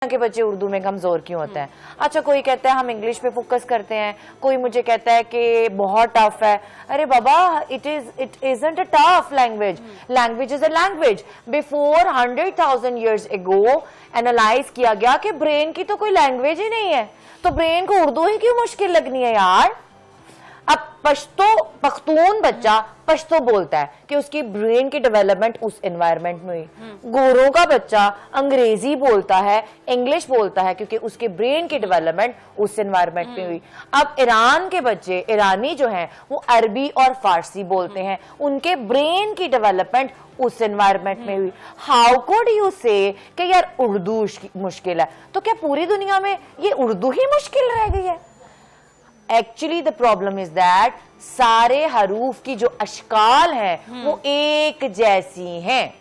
के बच्चे उर्दू में कमजोर क्यों होते हैं? अच्छा, कोई कहता है हम इंग्लिश पे फोकस करते हैं, कोई मुझे कहता है कि बहुत टफ है। अरे बाबा, it isn't a tough language. Language is a language. Before 100,000 years ago analyse किया गया कि ब्रेन की तो कोई लैंग्वेज ही नहीं है, तो ब्रेन को उर्दू ही क्यों मुश्किल लगनी है यार? अब पख्तून बच्चा पश्तो बोलता है कि उसकी ब्रेन की डेवलपमेंट उस एनवायरनमेंट में हुई। गोरों का बच्चा अंग्रेजी बोलता है, इंग्लिश बोलता है, क्योंकि उसके ब्रेन की डेवलपमेंट उस एनवायरनमेंट में हुई। अब ईरान के बच्चे, ईरानी जो हैं, वो अरबी और फारसी बोलते हैं, उनके ब्रेन की डेवलपमेंट उस एनवायरनमेंट में हुई। हाउ कुड यू से कि यार उर्दू मुश्किल है? तो क्या पूरी दुनिया में ये उर्दू ही मुश्किल रह गई है? Actually the problem is that सारे हरूफ की जो अशकाल हैं वो एक जैसी हैं।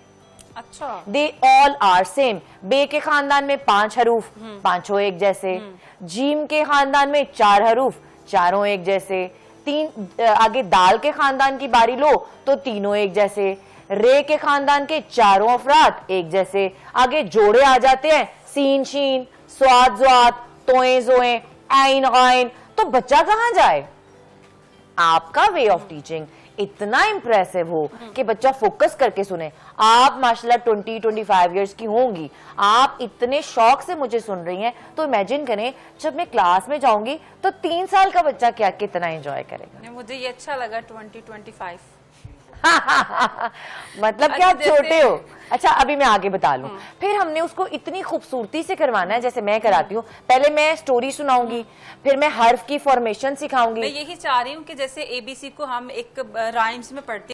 अच्छा, दे ऑल आर सेम। बे के खानदान में 5 हरूफ, पांचों एक जैसे। जीम के खानदान में 4 हरूफ, चारों एक जैसे। आगे दाल के खानदान की बारी लो तो तीनों एक जैसे। रे के खानदान के चारों अफराद एक जैसे। आगे जोड़े आ जाते हैं, सीन शीन, स्वाद ज़्वात, तोए जोए, आइन गाइन, तो बच्चा कहां जाए? आपका वे ऑफ टीचिंग इतना इंप्रेसिव हो कि बच्चा फोकस करके सुने। आप माशाल्लाह 20-25 इयर्स की होंगी, आप इतने शौक से मुझे सुन रही हैं, तो इमेजिन करें जब मैं क्लास में जाऊंगी तो 3 साल का बच्चा क्या कितना एंजॉय करेगा। मुझे ये अच्छा लगा 20-25 मतलब कि आप छोटे हो। अच्छा, अभी मैं आगे बता लूं। फिर हमने उसको इतनी खूबसूरती से करवाना है जैसे मैं कराती हूँ। पहले मैं स्टोरी सुनाऊंगी, फिर मैं हर्फ की फॉर्मेशन सिखाऊंगी। मैं यही चाह रही हूँ कि जैसे ABC को हम एक राइम्स में पढ़ते